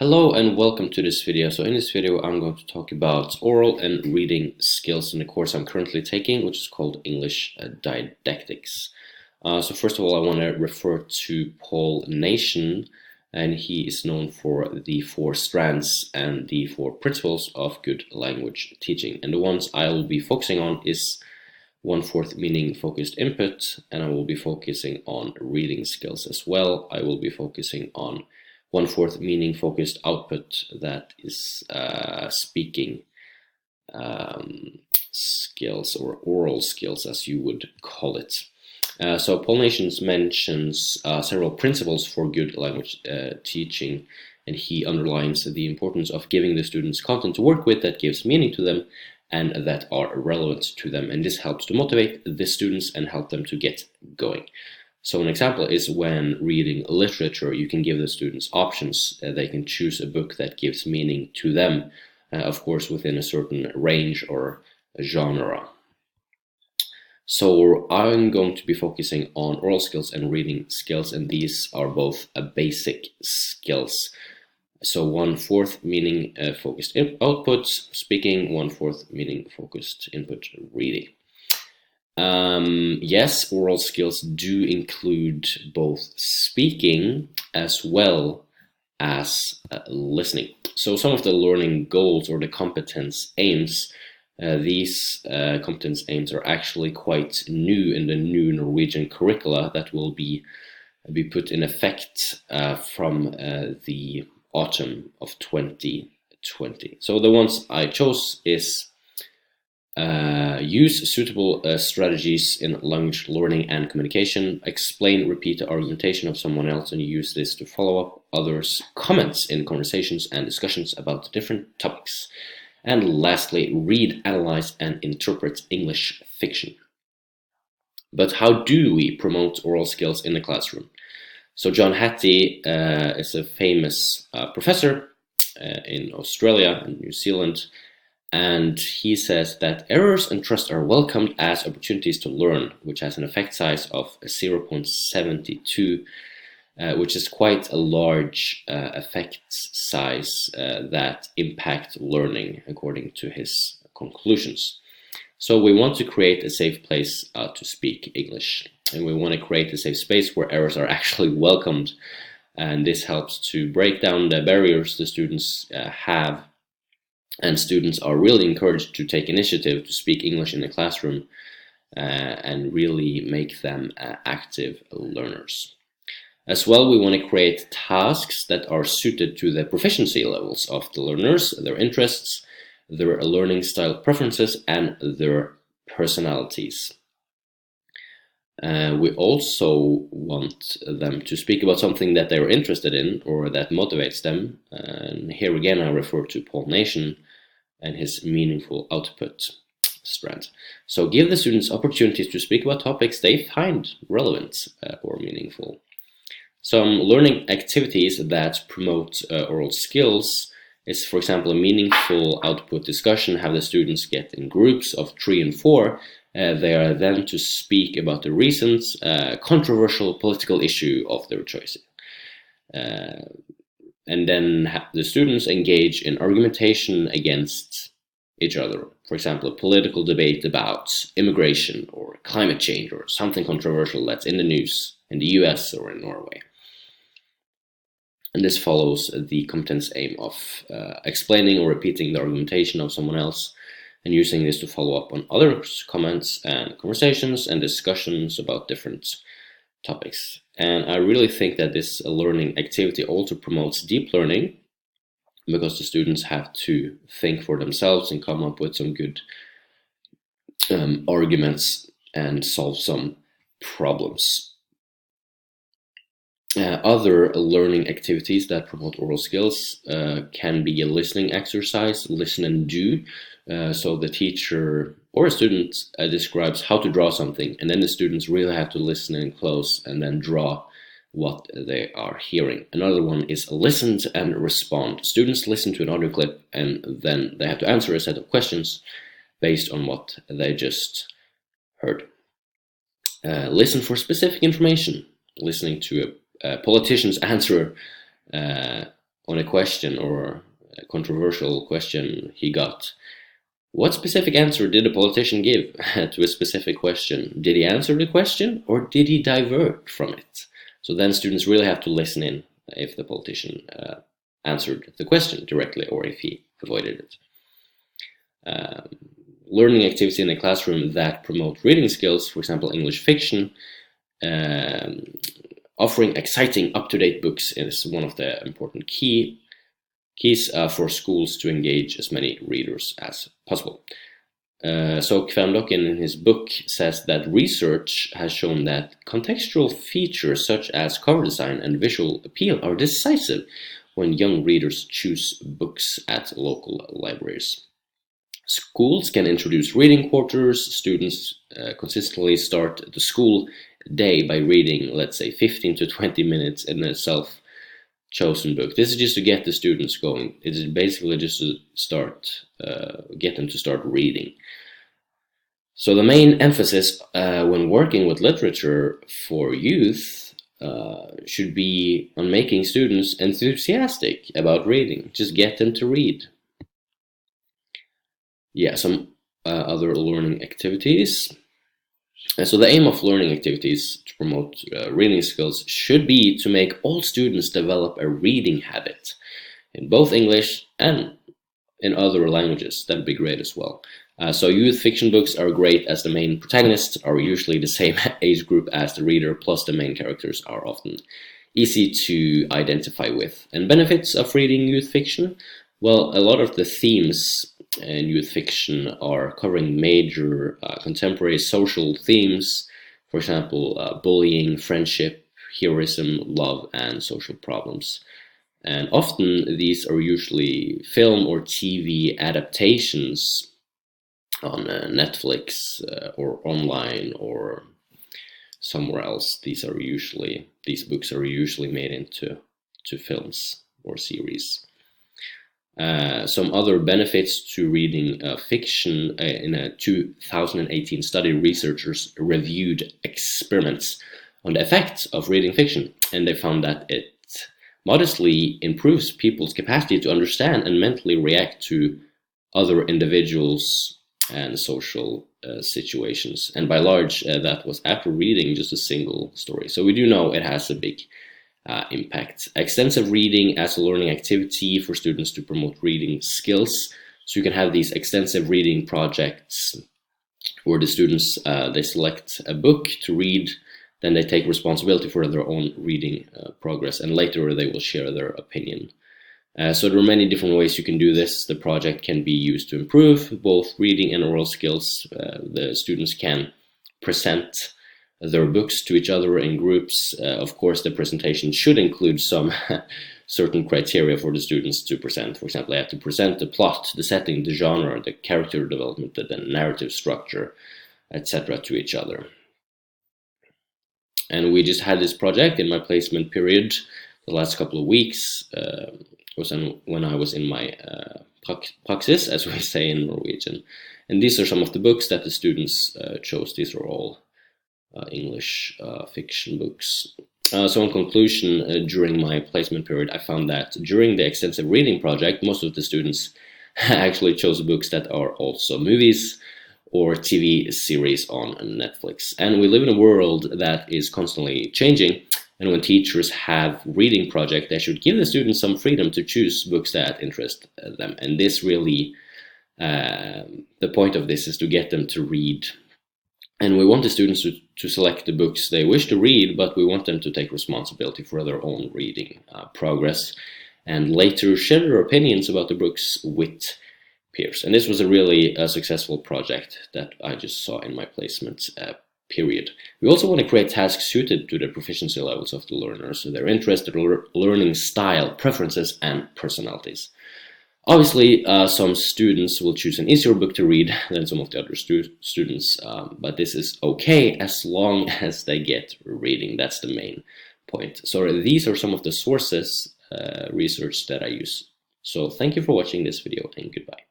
Hello and welcome to this video. So in this video I'm going to talk about oral and reading skills in the course I'm currently taking, which is called English Didactics. So first of all, I want to refer to Paul Nation, and he is known for the 4 strands and the 4 principles of good language teaching. And the ones I will be focusing on is 1/4 meaning focused input, and I will be focusing on reading skills as well. I will be focusing on 1/4 meaning focused output, that is speaking skills or oral skills as you would call it. So Paul Nations mentions several principles for good language teaching, and he underlines the importance of giving the students content to work with that gives meaning to them and that are relevant to them, and this helps to motivate the students and help them to get going. So an example is when reading literature, you can give the students options. They can choose a book that gives meaning to them, of course within a certain range or genre. So I'm going to be focusing on oral skills and reading skills, and these are both basic skills. So 1/4 meaning focused output speaking, 1/4 meaning focused input reading. Yes, oral skills do include both speaking as well as listening. So some of the learning goals or the competence aims, these competence aims are actually quite new in the new Norwegian curricula that will be put in effect from the autumn of 2020. So the ones I chose is use suitable strategies in language learning and communication. Explain, repeat the argumentation of someone else, and use this to follow up others' comments in conversations and discussions about different topics. And lastly, read, analyze, and interpret English fiction. But how do we promote oral skills in the classroom? So John Hattie is a famous professor in Australia and New Zealand, and he says that errors and trust are welcomed as opportunities to learn, which has an effect size of 0.72, which is quite a large effect size that impact learning, according to his conclusions. So we want to create a safe place to speak English, and we want to create a safe space where errors are actually welcomed, and this helps to break down the barriers the students have. And students are really encouraged to take initiative to speak English in the classroom and really make them active learners. As well, we want to create tasks that are suited to the proficiency levels of the learners, their interests, their learning style preferences, and their personalities. We also want them to speak about something that they're interested in or that motivates them. And here again, I refer to Paul Nation and his meaningful output strand. So give the students opportunities to speak about topics they find relevant or meaningful. Some learning activities that promote oral skills is, for example, a meaningful output discussion. Have the students get in groups of 3 and 4. They are then to speak about the recent controversial political issue of their choice. And then the students engage in argumentation against each other. For example, a political debate about immigration or climate change or something controversial that's in the news in the US or in Norway. And this follows the competence aim of explaining or repeating the argumentation of someone else and using this to follow up on others' comments and conversations and discussions about different topics. And I really think that this learning activity also promotes deep learning, because the students have to think for themselves and come up with some good arguments and solve some problems. Other learning activities that promote oral skills can be a listening exercise, listen and do. So the teacher or a student describes how to draw something, and then the students really have to listen in close and then draw what they are hearing. Another one is listen and respond. Students listen to an audio clip and then they have to answer a set of questions based on what they just heard. Listen for specific information. Listening to a politician's answer on a question or a controversial question he got. What specific answer did the politician give to a specific question? Did he answer the question or did he divert from it? So then students really have to listen in if the politician answered the question directly or if he avoided it. Learning activities in the classroom that promote reading skills, for example, English fiction, offering exciting, up-to-date books is one of the important keys for schools to engage as many readers as possible. So Kverndokken in his book says that research has shown that contextual features such as cover design and visual appeal are decisive when young readers choose books at local libraries. Schools can introduce reading quarters. Students consistently start the school day by reading, let's say, 15 to 20 minutes in a self-chosen book. This is just to get the students going. It is basically just to get them to start reading. So the main emphasis when working with literature for youth should be on making students enthusiastic about reading. Just get them to read. Yeah, some other learning activities. So the aim of learning activities to promote reading skills should be to make all students develop a reading habit in both English and in other languages. That would be great as well. So youth fiction books are great as the main protagonists are usually the same age group as the reader, plus the main characters are often easy to identify with. And benefits of reading youth fiction? Well, a lot of the themes in youth fiction are covering major contemporary social themes, for example, bullying, friendship, heroism, love, and social problems. And often these are usually film or TV adaptations on Netflix or online or somewhere else. These books are usually made into films or series. Some other benefits to reading fiction. In a 2018 study, researchers reviewed experiments on the effects of reading fiction, and they found that it modestly improves people's capacity to understand and mentally react to other individuals and social situations. And by large, that was after reading just a single story. So we do know it has a big impact. Extensive reading as a learning activity for students to promote reading skills. So you can have these extensive reading projects where the students they select a book to read, then they take responsibility for their own reading progress, and later they will share their opinion. So there are many different ways you can do this. The project can be used to improve both reading and oral skills. The students can present their books to each other in groups. Of course, the presentation should include some certain criteria for the students to present. For example, they have to present the plot, the setting, the genre, the character development, the narrative structure, etc. to each other. And we just had this project in my placement period the last couple of weeks. Was when I was in my praxis, as we say in Norwegian. And these are some of the books that the students chose. These are all English fiction books. So in conclusion, during my placement period, I found that during the extensive reading project, most of the students actually chose books that are also movies or TV series on Netflix. And we live in a world that is constantly changing. And when teachers have reading projects, they should give the students some freedom to choose books that interest them. And this really, the point of this is to get them to read. And we want the students to select the books they wish to read, but we want them to take responsibility for their own reading progress and later share their opinions about the books with peers. And this was a really successful project that I just saw in my placement period. We also want to create tasks suited to the proficiency levels of the learners, so their interest, their learning style, preferences, and personalities. Obviously, some students will choose an easier book to read than some of the other students, but this is okay as long as they get reading. That's the main point. So these are some of the sources, research that I use. So thank you for watching this video, and goodbye.